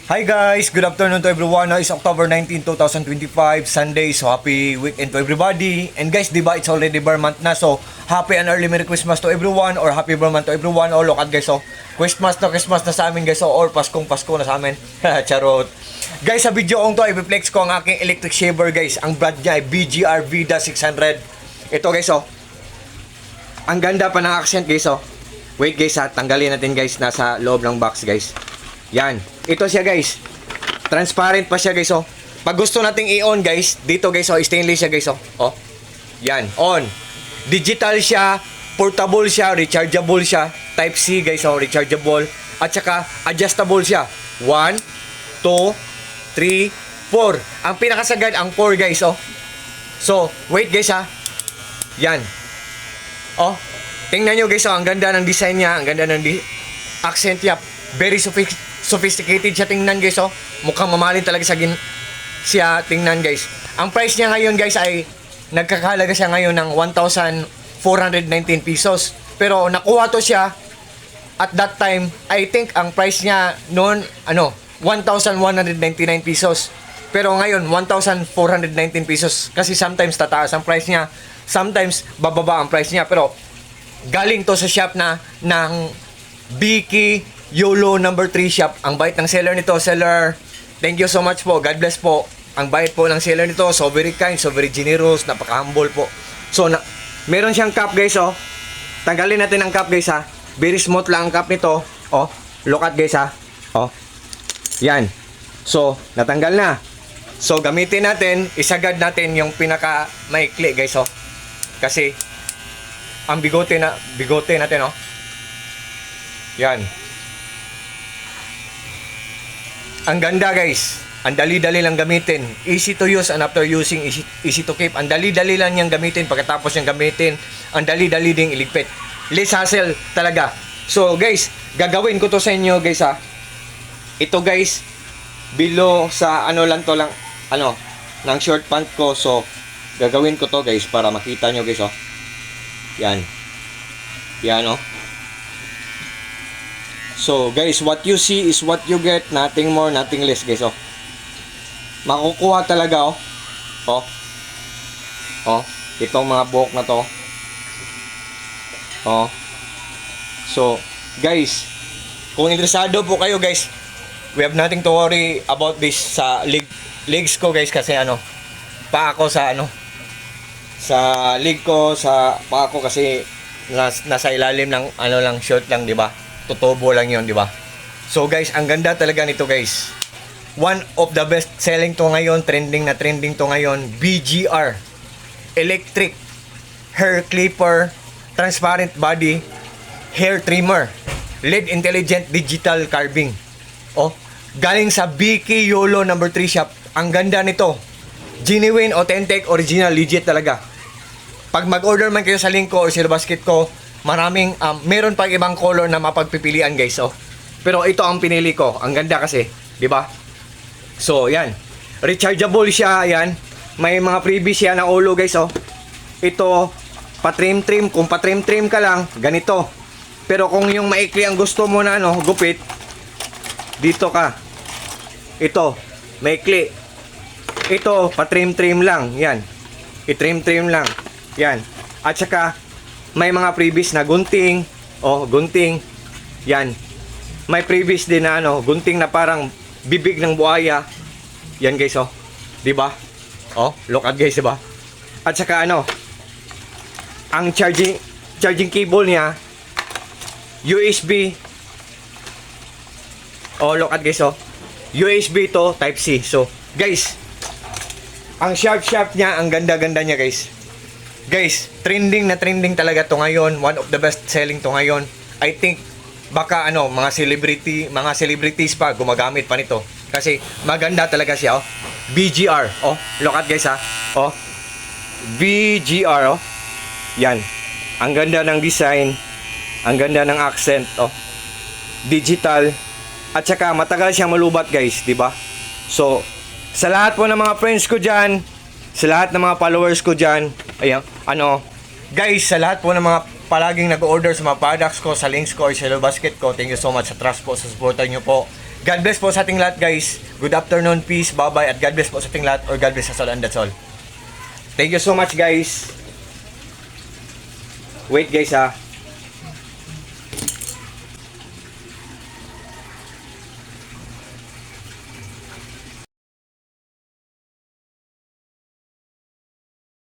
Hi guys, good afternoon to everyone. Now is October 19, 2025, Sunday. So happy weekend to everybody. And guys, di ba it's already bar month na. So happy and early Merry Christmas to everyone or happy bar month to everyone. Oh, look at guys, oh. Christmas na sa amin guys, oh, or Paskong Pasko na sa amin. Charot. Guys, sa video kong to, i-flex ko ang aking electric shaver guys. Ang brand niya ay BGR Vida 600. Ito guys, oh. Ang ganda pa ng accent guys, oh. Wait guys ha, tanggalin natin guys, nasa loob ng box guys. Yan. Ito siya guys. Transparent pa siya guys, oh. Pag gusto nating i-on guys, dito guys, oh, stainless siya guys, oh. Oh. Yan, on. Digital siya, portable siya, rechargeable siya. Type C guys, oh, rechargeable. At saka adjustable siya. 1, 2, 3, 4. Ang pinakasagad ang 4 guys, oh. So, wait guys ha. Yan. Oh. Tingnan nyo guys, oh, ang ganda ng design niya, ang ganda ng accent niya. Very sophisticated siya tingnan guys, oh. Mukhang mamahalin talaga siya tingnan guys. Ang price niya ngayon guys ay nagkakahalaga siya ngayon ng 1,419 pesos. Pero nakuha to siya at that time, I think ang price niya noon 1,199 pesos. Pero ngayon 1,419 pesos kasi sometimes tataas ang price niya, sometimes bababa ang price niya. Pero galing to sa shop na ng Biki YOLO number 3 shop. Ang bait ng seller nito, seller, thank you so much po, God bless po. Ang bait po ng seller nito, so very kind, so very generous, napaka-humble po. So, meron siyang cup guys, oh. Tanggalin natin ang cup guys ha. Very smooth lang ang cup nito. Oh, look at guys ha. Oh, yan. So, natanggal na. So, gamitin natin, isagad natin yung pinaka maikli guys, oh. Kasi ang bigote natin, oh. Yan. Ang ganda guys. Ang dali-dali lang gamitin. Easy to use and after using easy to keep. Ang dali-dali lang niyang gamitin pagkatapos niyang gamitin. Ang dali-dali ding iligpit. Less hassle talaga. So guys, gagawin ko to sa inyo guys ha. Ito guys, below sa ng short pant ko. So, gagawin ko to guys para makita nyo guys, oh. Yan. Yan, oh. So, guys, what you see is what you get. Nothing more, nothing less, guys, oh. Makukuha talaga, oh. Oh. Oh. Itong mga buhok na to. Oh. So, guys, kung interesado po kayo, guys, we have nothing to worry about this sa legs ko, guys, kasi pa ako sa sa leg ko, sa pa ako kasi nasa ilalim ng lang short lang, di ba? Tutubo lang 'yon, di ba? So guys, ang ganda talaga nito guys. One of the best selling to ngayon, trending to ngayon, BGR electric hair clipper, transparent body, hair trimmer, LED intelligent digital carving. Oh, galing sa Biki YOLO number 3 shop. Ang ganda nito. Genuine, authentic, original, legit talaga. Pag mag-order man kayo sa link ko or sa basket ko, maraming meron pang ibang color na mapagpipilian guys, oh. Pero ito ang pinili ko. Ang ganda kasi, 'di ba? So, yan. Rechargeable siya, yan. May mga freebies siya na ulo guys, oh. Ito pa-trim, kung pa-trim ka lang, ganito. Pero kung yung maikli ang gusto mo na gupit, dito ka. Ito, maikli. Ito, pa-trim lang, yan. I-trim lang. Yan. At saka may mga previous na gunting, oh, gunting. Yan. May previous din na gunting na parang bibig ng buhaya. Yan guys, oh. 'Di ba? Oh, look at guys, 'di ba? At saka ang charging cable niya USB. Oh, look at guys, oh. USB to type C. So, guys, ang sharp niya, ang ganda-ganda niya, guys. Guys, trending talaga to ngayon. One of the best selling to ngayon. I think baka mga celebrities pa gumagamit pa nito kasi maganda talaga siya, oh. BGR, oh. Look at guys ha. Oh. BGR, oh. Yan. Ang ganda ng design, ang ganda ng accent, oh. Digital at saka matagal siyang malubat, guys, 'di ba? So, sa lahat po ng mga friends ko diyan, sa lahat ng mga followers ko diyan, ayan, guys, sa lahat po ng mga palaging nag-order sa mga products ko, sa links ko or sa basket ko, thank you so much sa trust po, sa supportan nyo po. God bless po sa ating lahat, guys. Good afternoon, peace, bye-bye, at God bless po sa ating lahat, or God bless us all, and that's all. Thank you so much, guys. Wait, guys, ha.